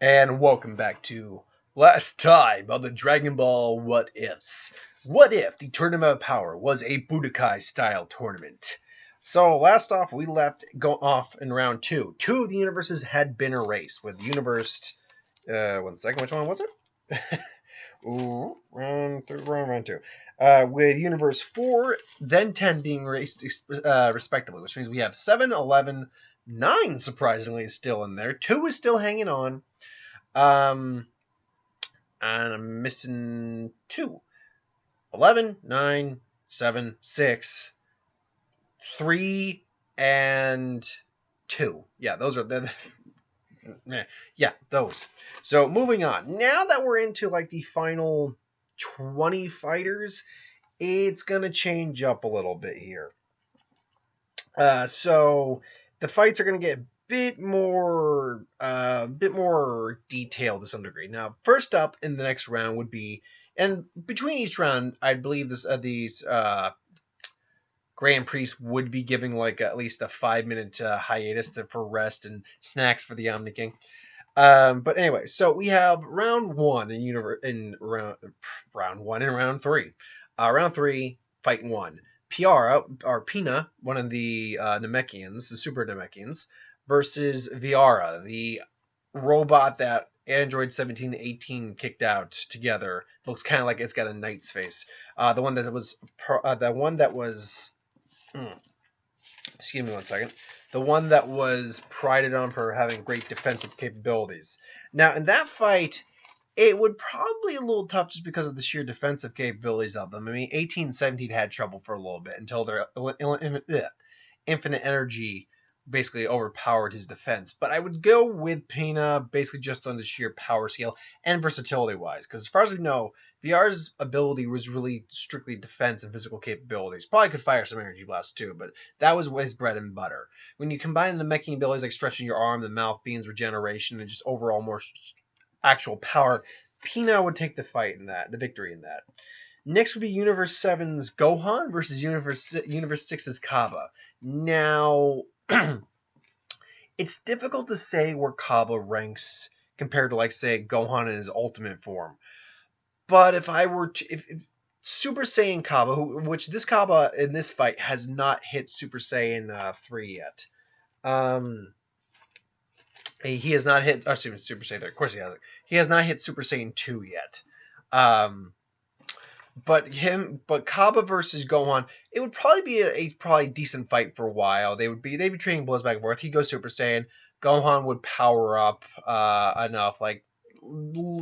And welcome back to Last Time on the Dragon Ball What Ifs. What if the Tournament of Power was a Budokai style tournament? So last off, we left off in round two. Two of the universes had been erased, with universe. One second, which one was it? Ooh, round two. With universe 4, then 10 being erased respectively, which means we have 7, 11, 9 surprisingly is still in there. 2 is still hanging on. And I'm missing 2. 11, 9, 7, 6, 3, and 2. Yeah, those are the. Yeah, those. So moving on. Now that we're into like the final 20 fighters, it's gonna change up a little bit here. So the fights are gonna get bit more detailed to some degree. Now, first up in the next round would be, and between each round, I believe these Grand Prix would be giving like at least a 5-minute hiatus for rest and snacks for the Omni King. But anyway, so we have round one in round one and round three. Round three, fight one. Piara, or Pina, one of the Namekians, the Super Namekians, versus Viara, the robot that Android 17 and 18 kicked out together. Looks kind of like it's got a knight's face. The one that was, excuse me one second. The one that was prided on for having great defensive capabilities. Now, in that fight, it would probably be a little tough just because of the sheer defensive capabilities of them. I mean, 18 and 17 had trouble for a little bit until their infinite energy basically overpowered his defense. But I would go with Pena basically just on the sheer power scale and versatility-wise. Because as far as we know, VR's ability was really strictly defense and physical capabilities. Probably could fire some energy blasts too, but that was his bread and butter. When you combine the meching abilities like stretching your arm, the mouth beams, regeneration, and just overall more actual power, Pina would take the victory in that. Next would be Universe 7's Gohan versus Universe 6's Kaba. Now, it's difficult to say where Kaba ranks compared to, like, say, Gohan in his ultimate form. But if I were to, if Super Saiyan Kaba, which this Kaba in this fight has not hit Super Saiyan 3 yet. He has not hit, Super Saiyan 3. Of course he hasn't. He has not hit Super Saiyan 2 yet. But Kaba versus Gohan, it would probably be a probably decent fight for a while. They'd be trading blows back and forth. He goes Super Saiyan. Gohan would power up enough. Like,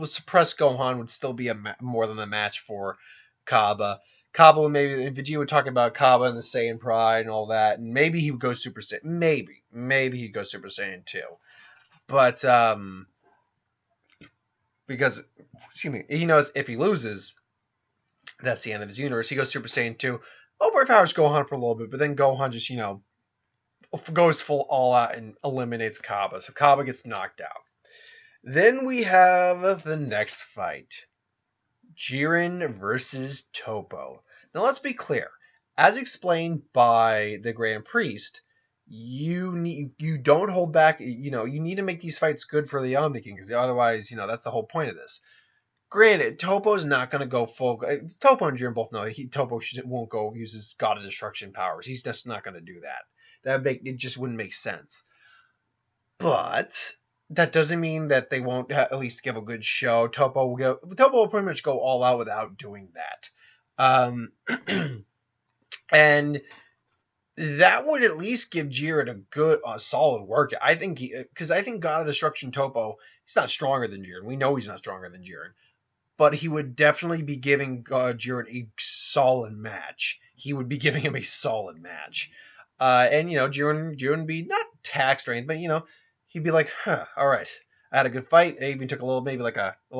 suppress Gohan would still be more than a match for Kaba. Kaba would Vegeta would talk about Kaba and the Saiyan Pride and all that, and maybe he would go Super Saiyan. Maybe he'd go Super Saiyan 2. But because, excuse me, he knows if he loses, that's the end of his universe. He goes Super Saiyan 2. Overpowers Gohan for a little bit, but then Gohan just, goes full all out and eliminates Kaba. So Kaba gets knocked out. Then we have the next fight. Jiren versus Toppo. Now let's be clear. As explained by the Grand Priest, you don't hold back. You need to make these fights good for the Omni King, because otherwise, that's the whole point of this. Granted, Toppo's not going to go full. Toppo and Jiren both know Toppo won't go use his God of Destruction powers. He's just not going to do that. It just wouldn't make sense. But that doesn't mean that they won't at least give a good show. Toppo will pretty much go all out without doing that. And that would at least give Jiren a solid work. I think because I think God of Destruction Toppo, he's not stronger than Jiren. We know he's not stronger than Jiren. But he would definitely be giving Jiren a solid match. He would be giving him a solid match. And, Jiren would be not taxed or anything, but, he'd be like, all right, I had a good fight. I even took a little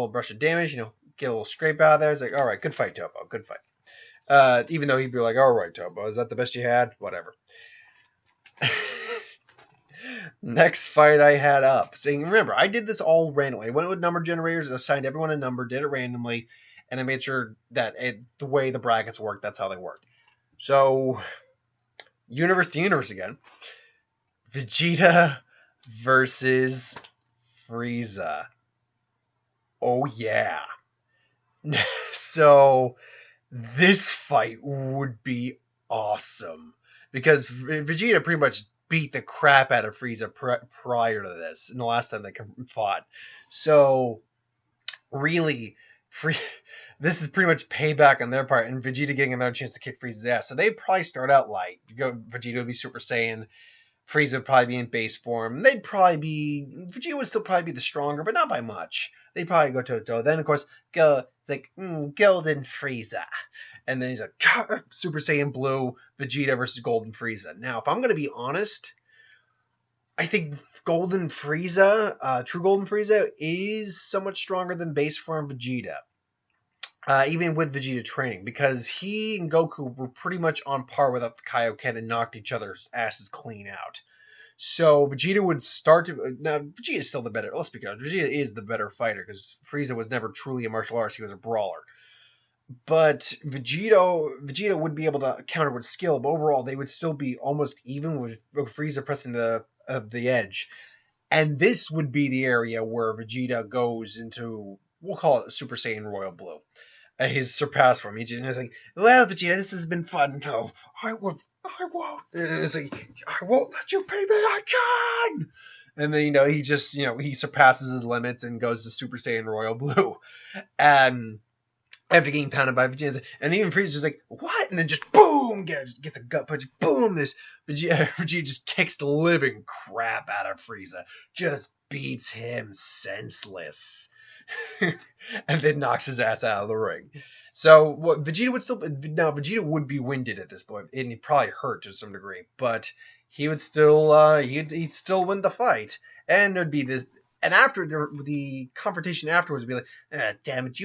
brush of damage, get a little scrape out of there. It's like, all right, good fight, Toppo, good fight. Even though he'd be like, all right, Toppo, is that the best you had? Whatever. Next fight I had up. Saying, remember, I did this all randomly. I went with number generators and assigned everyone a number, did it randomly, and I made sure that the way the brackets work, that's how they work. So, universe to universe again. Vegeta versus Frieza. Oh yeah. So this fight would be awesome because Vegeta pretty much beat the crap out of Frieza prior to this, and the last time they fought. So really, Free this is pretty much payback on their part, and Vegeta getting another chance to kick Frieza's ass. So they'd probably start out light. Vegeta would be Super Saiyan. Frieza would probably be in base form. Vegeta would still probably be the stronger, but not by much. They'd probably go toe-to-toe. Then, of course, it's like, Golden Frieza. And then he's like, Super Saiyan Blue, Vegeta versus Golden Frieza. Now, if I'm going to be honest, I think Golden Frieza, True Golden Frieza, is somewhat stronger than base form Vegeta. Even with Vegeta training, because he and Goku were pretty much on par without the Kaioken and knocked each other's asses clean out. So Vegeta would start to... Now, Vegeta is still the better... Let's be honest, Vegeta is the better fighter, because Frieza was never truly a martial artist, he was a brawler. But Vegeta would be able to counter with skill, but overall they would still be almost even with Frieza pressing the edge. And this would be the area where Vegeta goes into... We'll call it Super Saiyan Royal Blue. His surpass form. He's just like, well, Vegeta, this has been fun. No, I won't. And it's like, I won't let you pay me. I can. And then, he just, he surpasses his limits and goes to Super Saiyan Royal Blue. And after getting pounded by Vegeta, and even Frieza's just like, what? And then just boom, gets a gut punch. Boom, this Vegeta just kicks the living crap out of Frieza. Just beats him senseless. And then knocks his ass out of the ring. So Vegeta would be winded at this point, and he'd probably hurt to some degree, but he would still he'd still win the fight, and there'd be this. And after the confrontation afterwards, would be like, damn it,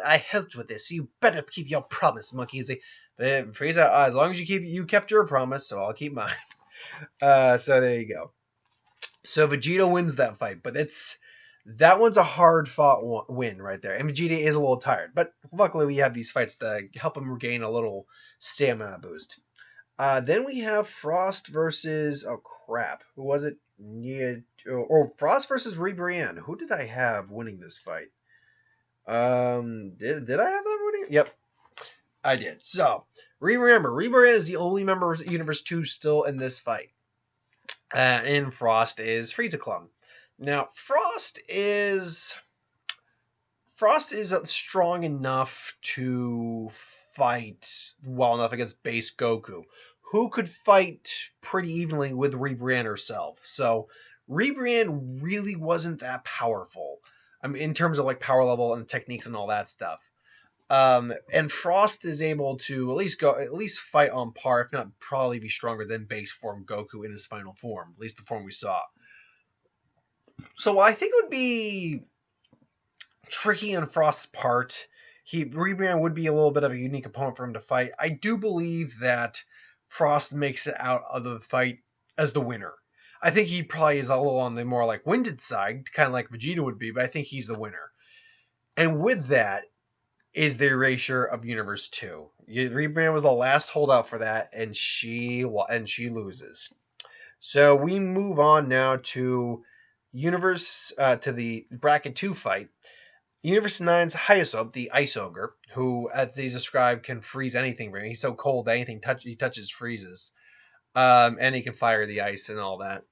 I helped with this, so you better keep your promise, monkey. He'd say, Frieza, as long as you kept your promise, so I'll keep mine. So there you go. So Vegeta wins that fight, but that one's a hard-fought win right there. And Vegeta is a little tired. But luckily we have these fights to help him regain a little stamina boost. Then we have Frost versus... Oh, crap. Who was it? Frost versus Ribrianne. Who did I have winning this fight? Did I have that winning? Yep. I did. So, Ribrianne is the only member of Universe 2 still in this fight. And Frost is Frieza Clone. Now, Frost is strong enough to fight well enough against base Goku, who could fight pretty evenly with Ribrianne herself. So, Ribrianne really wasn't that powerful. I mean, in terms of like power level and techniques and all that stuff. And Frost is able to at least fight on par, if not probably be stronger than base form Goku in his final form, at least the form we saw. So I think it would be tricky on Frost's part. Ribrianne would be a little bit of a unique opponent for him to fight. I do believe that Frost makes it out of the fight as the winner. I think he probably is a little on the more like winded side, kind of like Vegeta would be, but I think he's the winner. And with that is the erasure of Universe 2. Ribrianne was the last holdout for that, and she loses. So we move on now to to the Bracket 2 fight. Universe 9's Hyosop, the Ice Ogre, who, as he's described, can freeze anything. He's so cold that anything he touches freezes. And he can fire the ice and all that.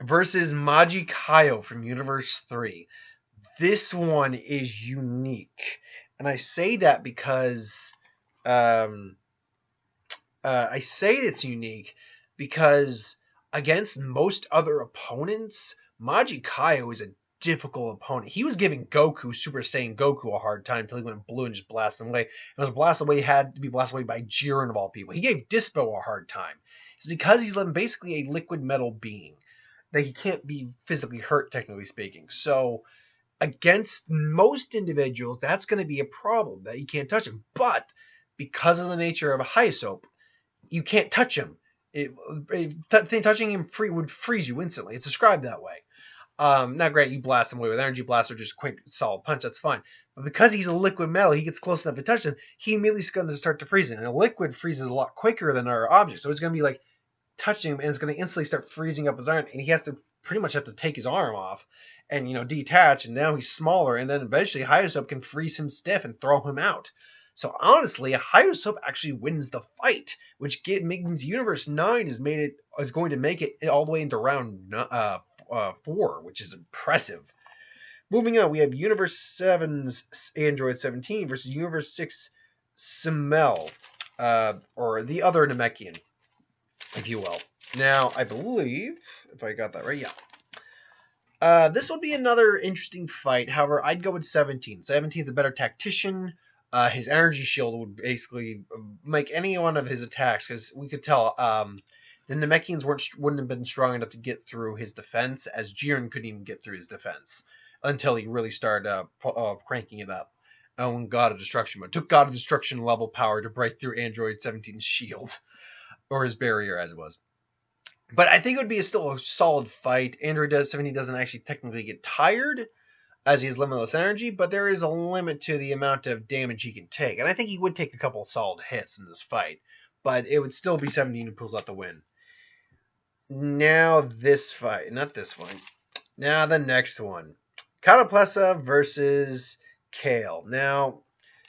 Versus Maji Kaio from Universe 3. This one is unique. And I say that because... I say it's unique because against most other opponents, Maji Kaio is a difficult opponent. He was giving Super Saiyan Goku a hard time until he went blue and just blasted him away. And was blasted away, had to be blasted away by Jiren of all people. He gave Dispo a hard time. It's because he's basically a liquid metal being that he can't be physically hurt, technically speaking. So against most individuals, that's going to be a problem, that you can't touch him. But because of the nature of a Hyosop, you can't touch him. Touching him would freeze you instantly. It's described that way. Not great, you blast him away with Energy Blast or just quick, solid punch, that's fine. But because he's a liquid metal, he gets close enough to touch him, he immediately is going to start to freeze him. And a liquid freezes a lot quicker than our object, so it's going to be like touching him, and it's going to instantly start freezing up his iron, and he has to pretty much have to take his arm off and, detach, and now he's smaller, and then eventually Hyusope can freeze him stiff and throw him out. So honestly, Hyusope actually wins the fight, which means Universe 9 is going to make it all the way into round 4, which is impressive. Moving on, we have Universe 7's Android 17 versus Universe 6 Simmel, or the other Namekian, if you will. Now, I believe, if I got that right, yeah. This would be another interesting fight. However, I'd go with 17. 17's a better tactician. His energy shield would basically make any one of his attacks, because we could tell the Namekians wouldn't have been strong enough to get through his defense, as Jiren couldn't even get through his defense until he really started cranking it up. When God of Destruction mode. Took God of Destruction level power to break through Android 17's shield, or his barrier as it was. But I think it would be still a solid fight. Android 17 doesn't actually technically get tired, as he has limitless energy, but there is a limit to the amount of damage he can take. And I think he would take a couple of solid hits in this fight, but it would still be 17 who pulls out the win. Now this fight, not this one. Now the next one. Cataplessa versus Kale. Now,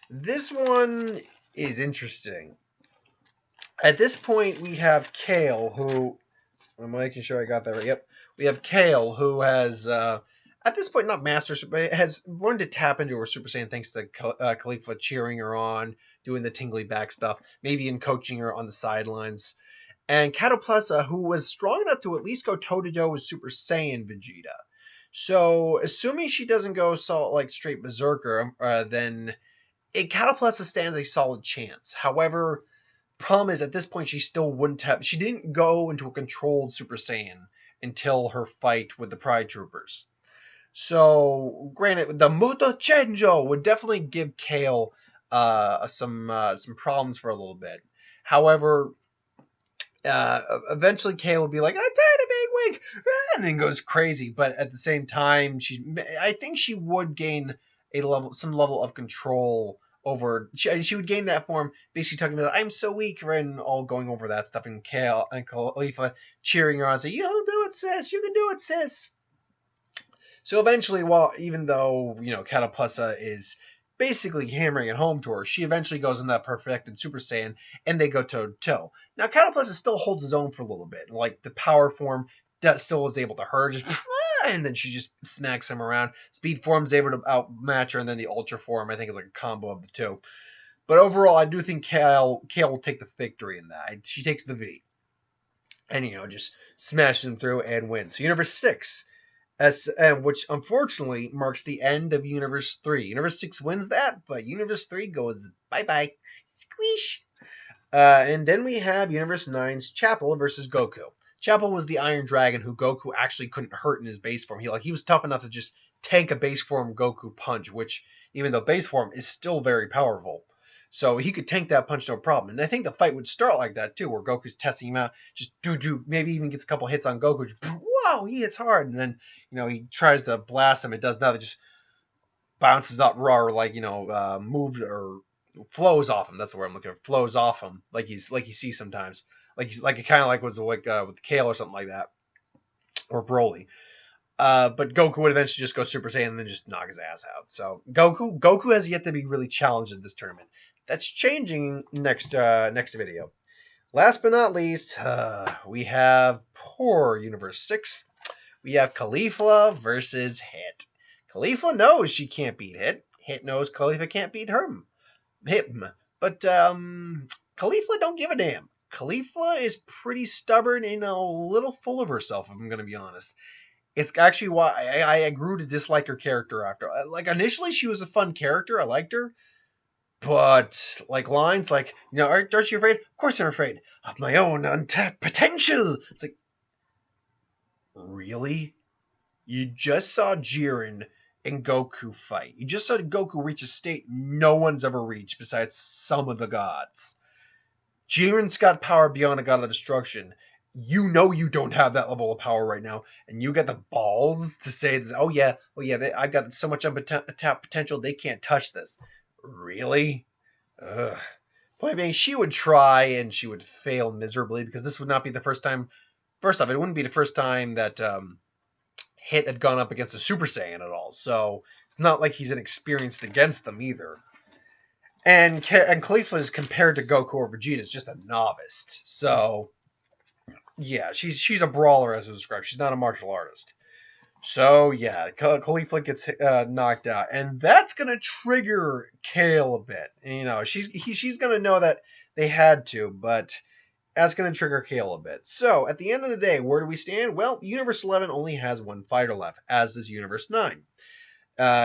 this one is interesting. At this point, we have Kale, who... I'm making sure I got that right. Yep. We have Kale, who has... at this point, not mastered, but has learned to tap into her Super Saiyan thanks to Khalifa cheering her on, doing the tingly back stuff, maybe even coaching her on the sidelines. And Cataplessa, who was strong enough to at least go toe-to-toe with Super Saiyan Vegeta. So, assuming she doesn't go straight berserker, then Cataplessa stands a solid chance. However, problem is, at this point, she still wouldn't have... She didn't go into a controlled Super Saiyan until her fight with the Pride Troopers. So, granted, the Muto Chenjo would definitely give Kale some problems for a little bit. However, eventually Kale will be like, I'm tired of being weak, and then goes crazy. But at the same time, I think she would gain some level of control over. She would gain that form, basically talking about, I'm so weak, and all going over that stuff, and Kale and Khalifa cheering her on, saying, "You'll do it, sis. You can do it, sis." So eventually, even though Cataplessa is basically hammering it home to her, she eventually goes in that perfected Super Saiyan, and they go toe-to-toe. Now, Cataplessa still holds his own for a little bit. Like, the power form that still is able to hurt, and then she just smacks him around. Speed form is able to outmatch her, and then the Ultra form, I think, is like a combo of the two. But overall, I do think Kale will take the victory in that. She takes the V. And, just smashes him through and wins. So, Universe 6... which unfortunately marks the end of Universe 3. Universe 6 wins that, but Universe 3 goes bye-bye. Squeesh! And then we have Universe 9's Chapel versus Goku. Chapel was the Iron Dragon who Goku actually couldn't hurt in his base form. He was tough enough to just tank a base form Goku punch, which, even though base form, is still very powerful. So he could tank that punch no problem. And I think the fight would start like that too, where Goku's testing him out, just do, maybe even gets a couple hits on Goku. Just, whoa, he hits hard. And then, he tries to blast him. It does nothing. Just bounces up raw, moves or flows off him. That's the word I'm looking for. Flows off him, like you see sometimes. It kind of was with Kale or something like that, or Broly. But Goku would eventually just go Super Saiyan and then just knock his ass out. So Goku has yet to be really challenged in this tournament. That's changing next video. Last but not least, we have poor Universe 6. We have Khalifa versus Hit. Khalifa knows she can't beat Hit. Hit knows Khalifa can't beat him. But Khalifa don't give a damn. Khalifa is pretty stubborn and a little full of herself, if I'm going to be honest. It's actually why I grew to dislike her character after. Initially, she was a fun character. I liked her. But, lines like, aren't you afraid? Of course I'm afraid of my own untapped potential. It's like, really? You just saw Jiren and Goku fight. You just saw Goku reach a state no one's ever reached besides some of the gods. Jiren's got power beyond a god of destruction. You don't have that level of power right now, and you got the balls to say this. Oh yeah, I've got so much untapped potential, they can't touch this. Really? Ugh. Point being, she would try, and she would fail miserably, because this would not be the first time. First off, it wouldn't be the first time that hit had gone up against a Super Saiyan at all. So it's not like he's inexperienced against them either. And Caulifla is compared to Goku or Vegeta is just a novice. So yeah, she's a brawler as was described. She's not a martial artist. So yeah, Caulifla gets knocked out, and that's gonna trigger Kale a bit. You know, she's gonna know that they had to, but that's gonna trigger Kale a bit. So at the end of the day, where do we stand? Well, Universe 11 only has one fighter left, as does Universe 9.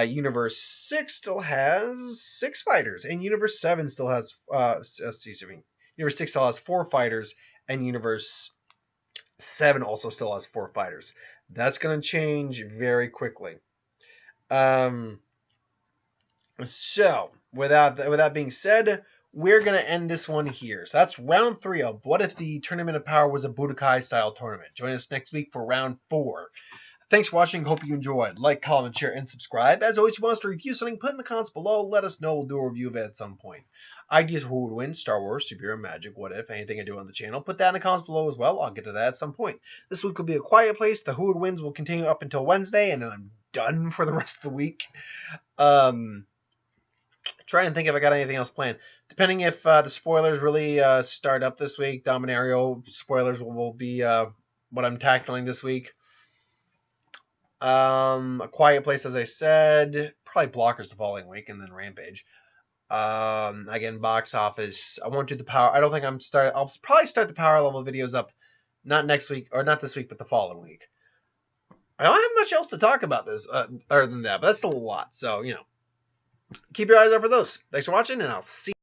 Universe 6 still has 6 fighters, and Universe 7 still has Universe 6 still has 4 fighters, and Universe 7 also still has 4 fighters. That's going to change very quickly. So, with that being said, we're going to end this one here. So that's round 3 of What If the Tournament of Power was a Budokai style tournament. Join us next week for round 4. Thanks for watching. Hope you enjoyed. Like, comment, share, and subscribe. As always, if you want us to review something, put in the comments below. Let us know. We'll do a review of it at some point. Ideas for who would win, Star Wars, superhero, magic, what if, anything I do on the channel. Put that in the comments below as well. I'll get to that at some point. This week will be a quiet place. The Who Would Wins will continue up until Wednesday, and then I'm done for the rest of the week. Trying to think if I got anything else planned. Depending if the spoilers really start up this week, Dominario spoilers will be what I'm tackling this week. A Quiet Place, as I said. Probably Blockers the following week, and then Rampage. Again, box office. I won't do the power. I don't think I'll probably start the power level videos up, not next week, or not this week, but the following week. I don't have much else to talk about this, other than that, but that's still a lot. So, you know, keep your eyes out for those. Thanks for watching, and I'll see you.